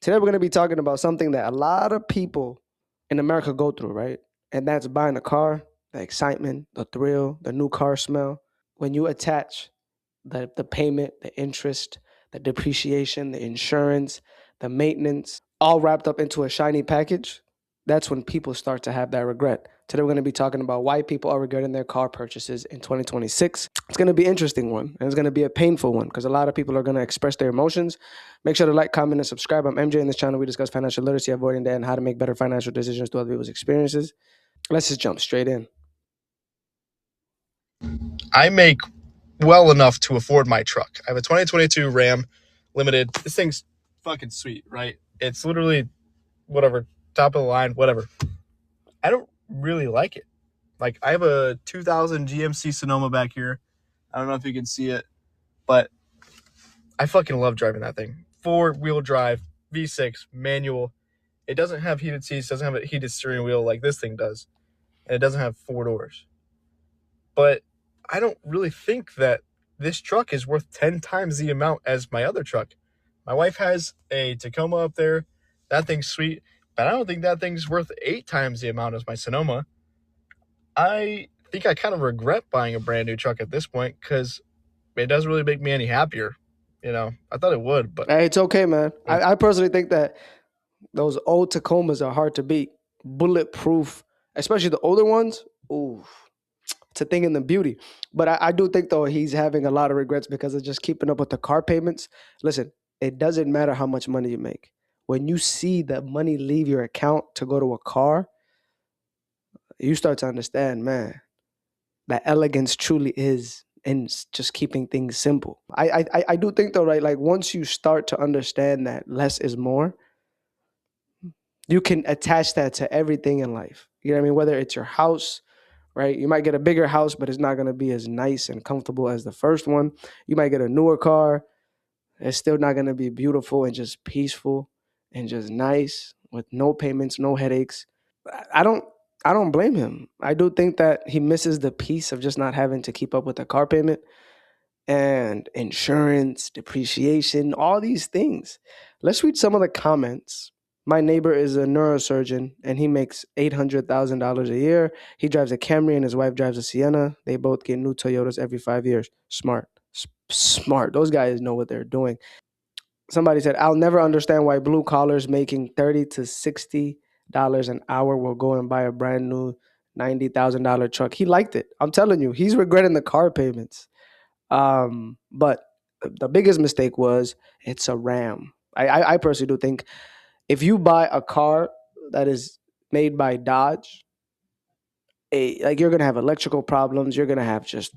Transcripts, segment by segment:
Today we're going to be talking about something that a lot of people in America go through, right? And that's buying a car, the excitement, the thrill, the new car smell. When you attach the payment, the interest, the depreciation, the insurance, the maintenance, all wrapped up into a shiny package, that's when people start to have that regret. Today we're going to be talking about why people are regretting their car purchases in 2026. It's going to be an interesting one, and it's going to be a painful one because a lot of people are going to express their emotions. Make sure to like, comment, and subscribe. I'm MJ. In this channel, we discuss financial literacy, avoiding debt, and how to make better financial decisions through other people's experiences. Let's just jump straight in. I make well enough to afford my truck. I have a 2022 Ram Limited. This thing's fucking sweet, right? It's literally whatever, top of the line, whatever. I don't really like it. Like, I have a 2000 GMC Sonoma back here. I don't know if you can see it, but I fucking love driving that thing. 4-wheel drive, V6, manual. It doesn't have heated seats, doesn't have a heated steering wheel like this thing does, and it doesn't have 4 doors. But I don't really think that this truck is worth 10 times the amount as my other truck. My wife has a Tacoma up there. That thing's sweet, but I don't think that thing's worth 8 times the amount as my Sonoma. I think I kind of regret buying a brand new truck at this point because it doesn't really make me any happier. You know, I thought it would, but Hey, it's okay, man. I personally think that those old Tacomas are hard to beat. Bulletproof, especially the older ones. Ooh, it's a thing in the beauty. But I do think, though, he's having a lot of regrets because of just keeping up with the car payments. Listen, it doesn't matter how much money you make. When you see the money leave your account to go to a car, you start to understand, man, that elegance truly is in just keeping things simple. I do think, though, right? Like, once you start to understand that less is more, you can attach that to everything in life. You know what I mean? Whether it's your house, right? You might get a bigger house, but it's not going to be as nice and comfortable as the first one. You might get a newer car. It's still not going to be beautiful and just peaceful and just nice with no payments, no headaches. I don't I don't blame him. I do think that he misses the piece of just not having to keep up with the car payment and insurance, depreciation, all these things. Let's read some of the comments. My neighbor is a neurosurgeon and he makes $800,000 a year. He drives a Camry and his wife drives a Sienna. They both get new Toyotas every 5 years. Smart. Smart. Those guys know what they're doing. Somebody said, I'll never understand why blue collars making $30 to $60 an hour will go and buy a brand new $90,000 truck. He liked it. I'm telling you, he's regretting the car payments. But the biggest mistake was it's a Ram. I personally do think if you buy a car that is made by Dodge, like you're gonna have electrical problems, you're gonna have just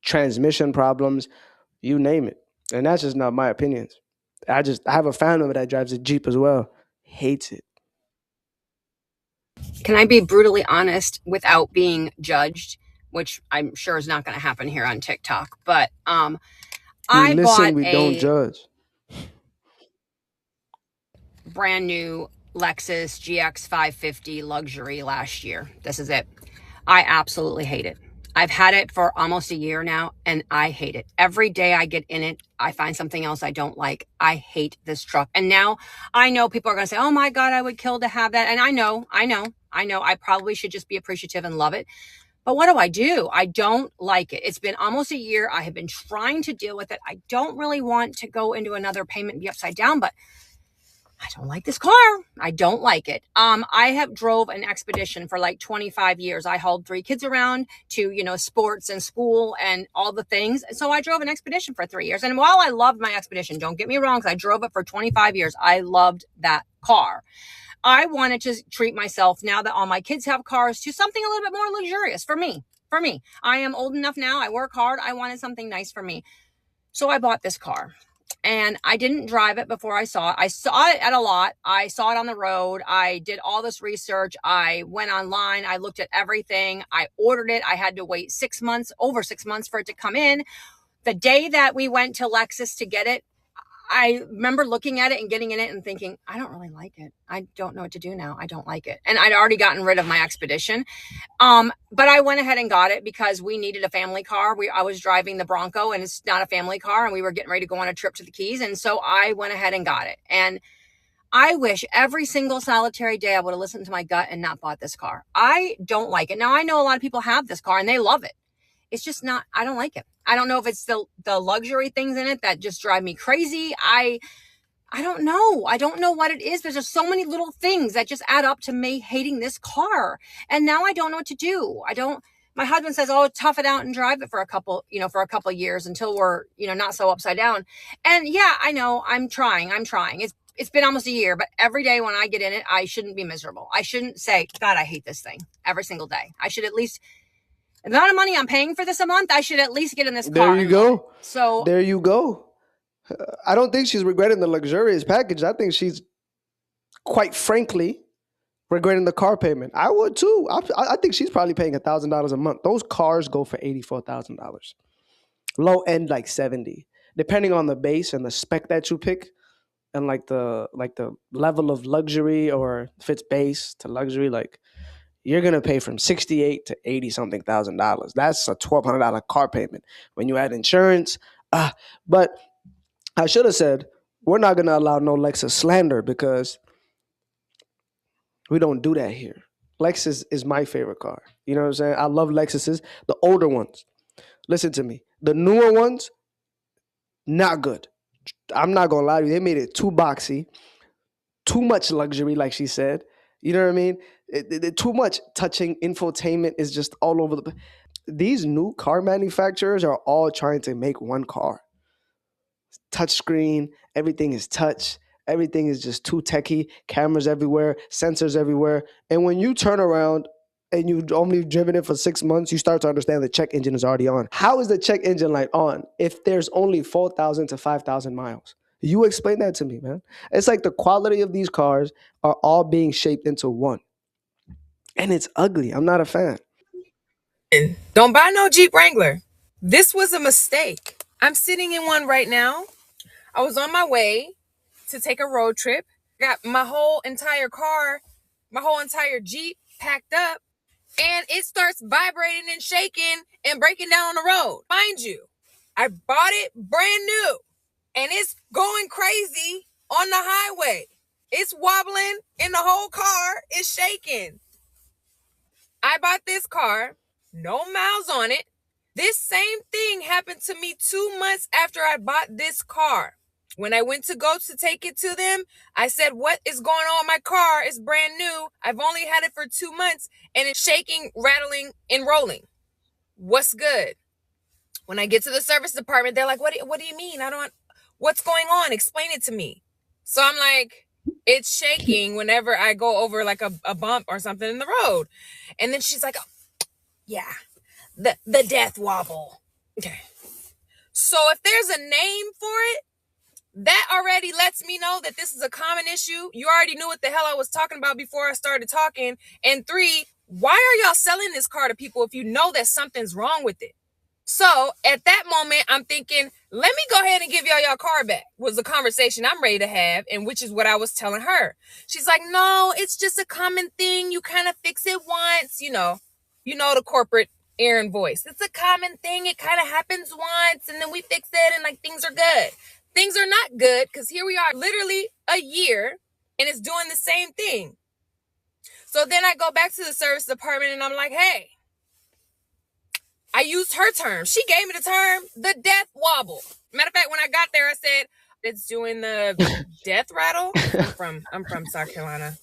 transmission problems, you name it. And that's just not my opinions. I have a family member that drives a Jeep as well. Hates it. Can I be brutally honest without being judged, which I'm sure is not going to happen here on TikTok, but We I listen, bought we don't a judge. brand new Lexus GX 550 luxury last year. This is it. I absolutely hate it. I've had it for almost a year now, and I hate it. Every day I get in it, I find something else I don't like. I hate this truck. And now I know people are going to say, oh my God, I would kill to have that. And I know. I probably should just be appreciative and love it. But what do? I don't like it. It's been almost a year. I have been trying to deal with it. I don't really want to go into another payment and be upside down, but I don't like this car. I don't like it. I have drove an Expedition for like 25 years. I hauled 3 kids around to, sports and school and all the things. So I drove an Expedition for 3 years. And while I loved my Expedition, don't get me wrong, because I drove it for 25 years, I loved that car. I wanted to treat myself, now that all my kids have cars, to something a little bit more luxurious for me. I am old enough now. I work hard. I wanted something nice for me. So I bought this car. And I didn't drive it before I saw it. I saw it at a lot. I saw it on the road. I did all this research. I went online. I looked at everything. I ordered it. I had to wait over 6 months for it to come in. The day that we went to Lexus to get it, I remember looking at it and getting in it and thinking, I don't really like it. I don't know what to do now. I don't like it. And I'd already gotten rid of my Expedition. But I went ahead and got it because we needed a family car. I was driving the Bronco and it's not a family car, and we were getting ready to go on a trip to the Keys. And so I went ahead and got it. And I wish every single solitary day I would have listened to my gut and not bought this car. I don't like it. Now, I know a lot of people have this car and they love it. It's just not, I don't like it. I don't know if it's the luxury things in it that just drive me crazy. I don't know. I don't know what it is. There's just so many little things that just add up to me hating this car. And now I don't know what to do. My husband says, oh, tough it out and drive it for a couple of years until we're, not so upside down. And yeah, I know I'm trying. It's been almost a year, but every day when I get in it, I shouldn't be miserable. I shouldn't say, God, I hate this thing every single day. I should at least, the amount of money I'm paying for this a month, I should at least get in this car. There you go. So there you go. I don't think she's regretting the luxurious package. I think she's, quite frankly, regretting the car payment. I would too. I think she's probably paying $1,000 a month. Those cars go for $84,000. Low end like 70, depending on the base and the spec that you pick, and like the level of luxury, or if it's base to luxury, like you're gonna pay from 68 to 80 something $1,000. That's a $1,200 car payment when you add insurance. But I should have said we're not gonna allow no Lexus slander, because we don't do that here. Lexus is my favorite car. You know what I'm saying? I love Lexuses, the older ones. Listen to me. The newer ones, not good. I'm not gonna lie to you. They made it too boxy, too much luxury, like she said. You know what I mean? Too much touching. Infotainment is just all over the. These new car manufacturers are all trying to make one car. Touchscreen, everything is touch. Everything is just too techy. Cameras everywhere, sensors everywhere. And when you turn around and you've only driven it for 6 months, you start to understand the check engine is already on. How is the check engine light on if there's only 4,000 to 5,000 miles? You explain that to me, man. It's like the quality of these cars are all being shaped into one. And it's ugly. I'm not a fan. Don't buy no Jeep Wrangler. This was a mistake. I'm sitting in one right now. I was on my way to take a road trip. Got my whole entire car, my whole entire Jeep packed up, and it starts vibrating and shaking and breaking down on the road. Mind you, I bought it brand new, and it's going crazy on the highway. It's wobbling, and the whole car is shaking. I bought this car, no miles on it. This same thing happened to me 2 months after I bought this car. When I went to go to take it to them, I said, what is going on with my car? It's brand new. I've only had it for 2 months, and it's shaking, rattling, and rolling. What's good? When I get to the service department, they're like, what do you mean? What's going on? Explain it to me. So I'm like, it's shaking whenever I go over like a bump or something in the road. And then she's like, oh, yeah, the death wobble. Okay. So if there's a name for it, that already lets me know that this is a common issue. You already knew what the hell I was talking about before I started talking. And 3, why are y'all selling this car to people if you know that something's wrong with it? So at that moment, I'm thinking, let me go ahead and give y'all car back, was the conversation I'm ready to have, and which is what I was telling her. She's like, no, it's just a common thing. You kind of fix it once, you know the corporate Aaron voice. It's a common thing. It kind of happens once, and then we fix it, and like things are good. Things are not good, because here we are literally a year, and it's doing the same thing. So then I go back to the service department, and I'm like, hey, I used her term. She gave me the term, the death wobble. Matter of fact, when I got there, I said, it's doing the death rattle. I'm from South Carolina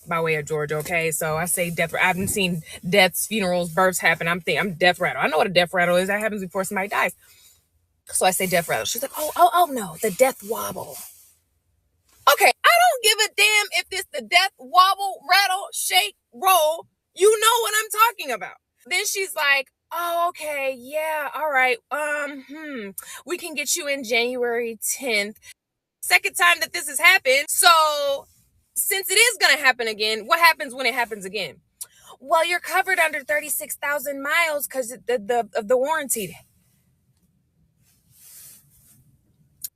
by way of Georgia, okay? So I say death. I haven't seen deaths, funerals, births happen. I'm death rattle. I know what a death rattle is. That happens before somebody dies. So I say death rattle. She's like, oh no, the death wobble. Okay, I don't give a damn if it's the death wobble, rattle, shake, roll. You know what I'm talking about. Then she's like, oh, okay, yeah, all right. We can get you in January 10th. Second time that this has happened. So since it is going to happen again, what happens when it happens again? Well, you're covered under 36,000 miles because of the warranty.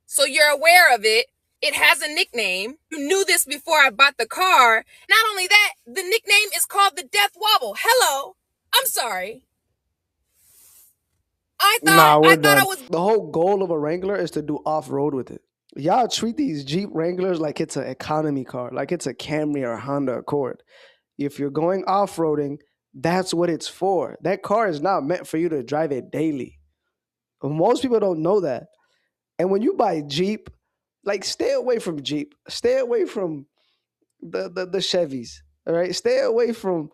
So you're aware of it. It has a nickname. You knew this before I bought the car. Not only that, the nickname is called the death wobble. Hello. I'm sorry. I thought Nah, we're done. I was. The whole goal of a Wrangler is to do off road with it. Y'all treat these Jeep Wranglers like it's an economy car, like it's a Camry or a Honda Accord. If you're going off roading, that's what it's for. That car is not meant for you to drive it daily. Most people don't know that. And when you buy Jeep, like stay away from Jeep. Stay away from the Chevys. All right. Stay away from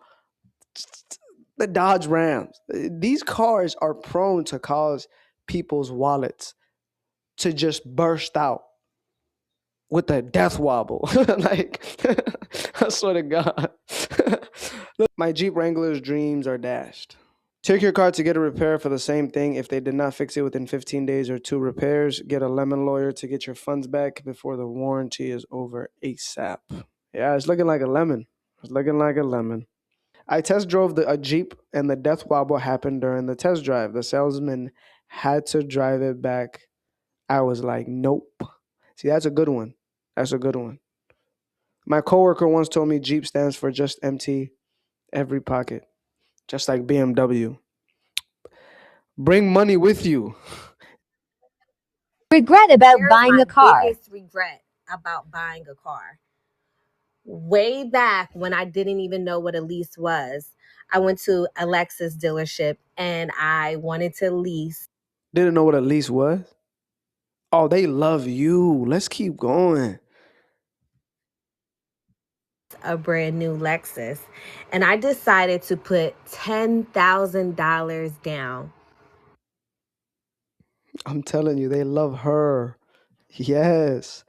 the Dodge Rams. These cars are prone to cause people's wallets to just burst out with a death wobble. Like, I swear to God. Look, my Jeep Wrangler's dreams are dashed. Take your car to get a repair for the same thing. If they did not fix it within 15 days or 2 repairs, get a lemon lawyer to get your funds back before the warranty is over ASAP. Yeah, it's looking like a lemon. It's looking like a lemon. I test drove a Jeep and the death wobble happened during the test drive. The salesman had to drive it back. I was like, nope. See, that's a good one. That's a good one. My coworker once told me Jeep stands for just empty every pocket, just like BMW. Bring money with you. Regret about Here's buying my a car. biggest regret about buying a car. Way back when I didn't even know what a lease was, I went to a Lexus dealership and I wanted to lease Didn't know what a lease was? Oh, they love you. Let's keep going. a brand new Lexus. And I decided to put $10,000 down. I'm telling you, they love her. Yes.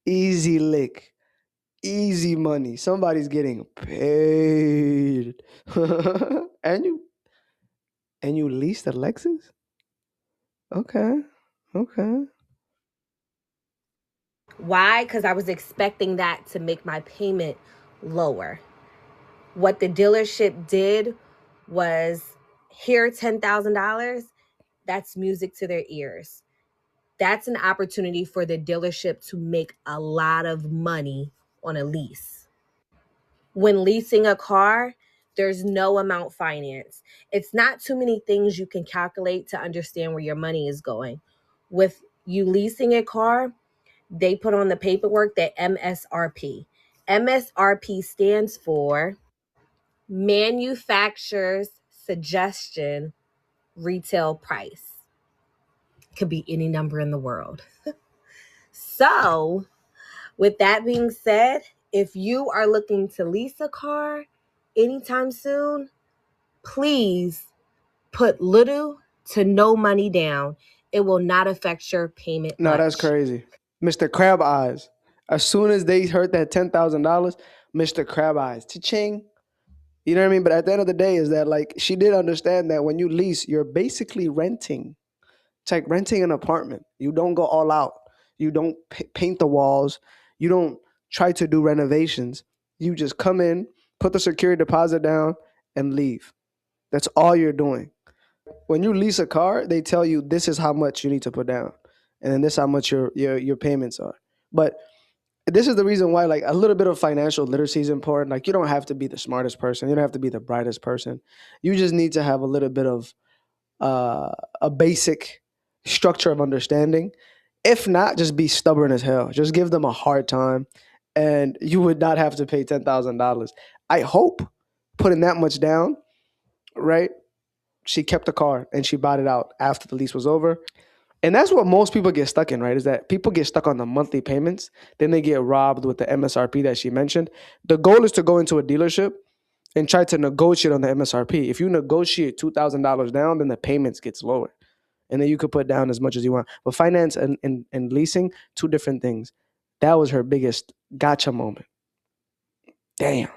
Easy lick. Easy money. Somebody's getting paid. and you leased a Lexus? Okay. Okay. Why? Because I was expecting that to make my payment lower. What the dealership did was, here $10,000, that's music to their ears. That's an opportunity for the dealership to make a lot of money on a lease. When leasing a car, there's no amount finance. It's not too many things you can calculate to understand where your money is going. With you leasing a car, they put on the paperwork that MSRP. MSRP stands for Manufacturer's Suggestion Retail Price. Could be any number in the world. So, with that being said, if you are looking to lease a car anytime soon, please put little to no money down. It will not affect your payment No, that's much. crazy. Mr. Crab Eyes. As soon as they heard that $10,000, Mr. Crab Eyes. Cha-ching. You know what I mean? But at the end of the day, is that like she did understand that when you lease, you're basically renting. It's like renting an apartment. You don't go all out. You don't paint the walls. You don't try to do renovations. You just come in, put the security deposit down, and leave. That's all you're doing. When you lease a car, they tell you this is how much you need to put down, and then this is how much your payments are. But this is the reason why like a little bit of financial literacy is important. Like you don't have to be the smartest person. You don't have to be the brightest person. You just need to have a little bit of a basic structure of understanding. If not, just be stubborn as hell. Just give them a hard time, and you would not have to pay $10,000. I hope putting that much down, right? She kept the car and she bought it out after the lease was over. And that's what most people get stuck in, right? Is that people get stuck on the monthly payments, then they get robbed with the MSRP that she mentioned. The goal is to go into a dealership and try to negotiate on the MSRP. If you negotiate $2,000 down, then the payments gets lower. And then you could put down as much as you want. But finance and leasing, two different things. That was her biggest gotcha moment. Damn.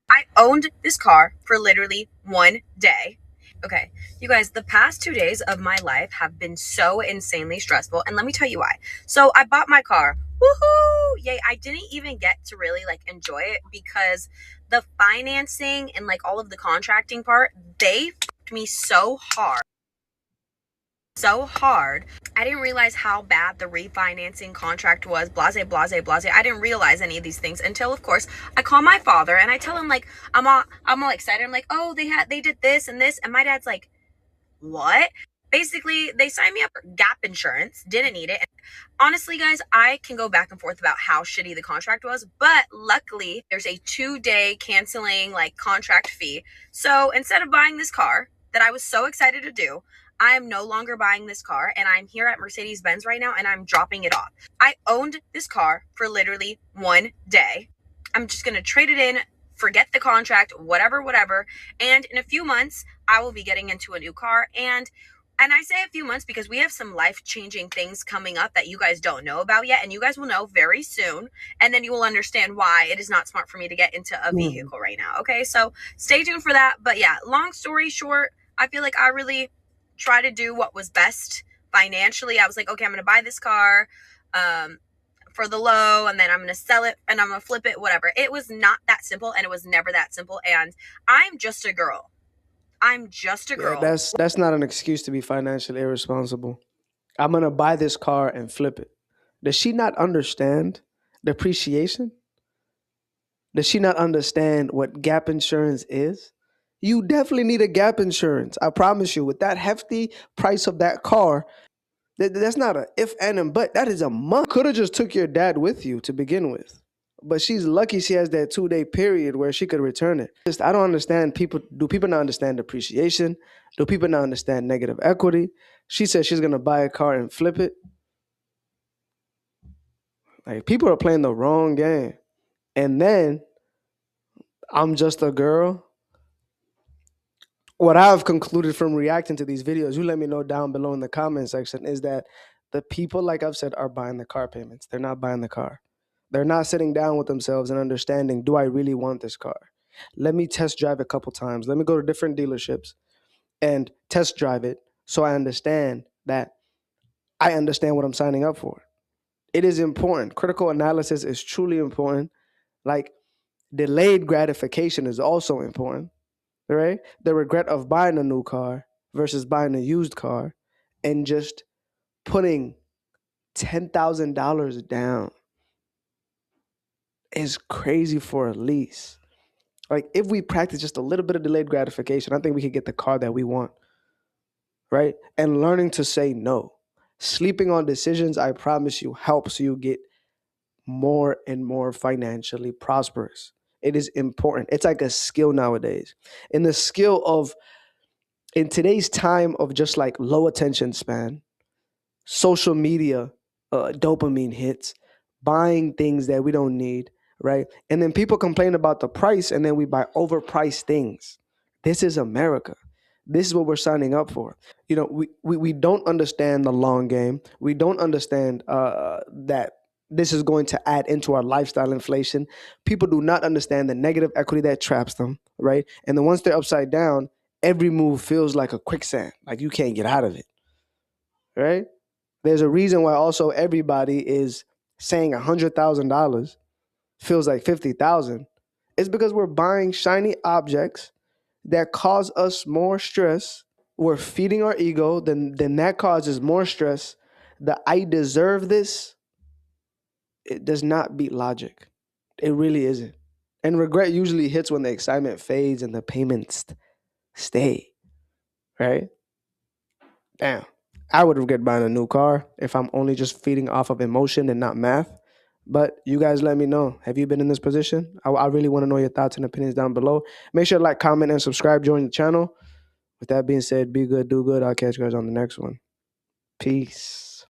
I owned this car for literally 1 day. Okay, you guys, the past 2 days of my life have been so insanely stressful. And let me tell you why. So I bought my car. Woohoo! Yay. I didn't even get to really like enjoy it because the financing and like all of the contracting part, they fucked me so hard. So hard. I didn't realize how bad the refinancing contract was. Blase, blase, blase. I didn't realize any of these things until, of course, I call my father and I tell him like I'm all excited. I'm like, oh, they did this and this, and my dad's like, what? Basically, they signed me up for gap insurance, didn't need it. Honestly, guys, I can go back and forth about how shitty the contract was, but luckily there's a 2-day canceling like contract fee. So instead of buying this car that I was so excited to do, I am no longer buying this car, and I'm here at Mercedes-Benz right now and I'm dropping it off. I owned this car for literally 1 day. I'm just going to trade it in, forget the contract, whatever. And in a few months, I will be getting into a new car. And I say a few months because we have some life-changing things coming up that you guys don't know about yet, and you guys will know very soon, and then you will understand why it is not smart for me to get into a vehicle right now, okay? So stay tuned for that. But yeah, long story short, I feel like I really try to do what was best financially. I was like, okay, I'm going to buy this car for the low, and then I'm going to sell it, and I'm going to flip it, whatever. It was not that simple, and it was never that simple, and I'm just a girl. I'm just a girl. Yeah, that's not an excuse to be financially irresponsible. I'm gonna buy this car and flip it. Does she not understand depreciation? Does she not understand what gap insurance is? You definitely need a gap insurance. I promise you, with that hefty price of that car, that's not a if and but. That is a must. Could have just took your dad with you to begin with. But she's lucky she has that 2-day period where she could return it. Just I don't understand people. Do people not understand depreciation? Do people not understand negative equity? She said she's gonna buy a car and flip it. Like people are playing the wrong game. And then I'm just a girl. What I've concluded from reacting to these videos, you let me know down below in the comment section, is that the people, like I've said, are buying the car payments. They're not buying the car. They're not sitting down with themselves and understanding, do I really want this car? Let me test drive a couple times. Let me go to different dealerships and test drive it so I understand that I understand what I'm signing up for. It is important. Critical analysis is truly important. Like delayed gratification is also important, right? The regret of buying a new car versus buying a used car and just putting $10,000 down is crazy for a lease. Like if we practice just a little bit of delayed gratification, I think we could get the car that we want, right? And learning to say no. Sleeping on decisions, I promise you, helps you get more and more financially prosperous. It is important. It's like a skill nowadays. In the skill of, in today's time of just like low attention span, social media, dopamine hits, buying things that we don't need, right? And then people complain about the price and then we buy overpriced things. This is America. This is what we're signing up for. You know, we don't understand the long game. We don't understand that this is going to add into our lifestyle inflation. People do not understand the negative equity that traps them, right? And then once they're upside down, every move feels like a quicksand, like you can't get out of it, right? There's a reason why also everybody is saying $100,000 feels like 50,000. It's because we're buying shiny objects that cause us more stress. We're feeding our ego, then that causes more stress. The I deserve this, it does not beat logic. It really isn't. And regret usually hits when the excitement fades and the payments stay, right? Damn. I would regret buying a new car if I'm only just feeding off of emotion and not math. But you guys let me know. Have you been in this position? I really want to know your thoughts and opinions down below. Make sure to like, comment, and subscribe. Join the channel. With that being said, be good, do good. I'll catch you guys on the next one. Peace.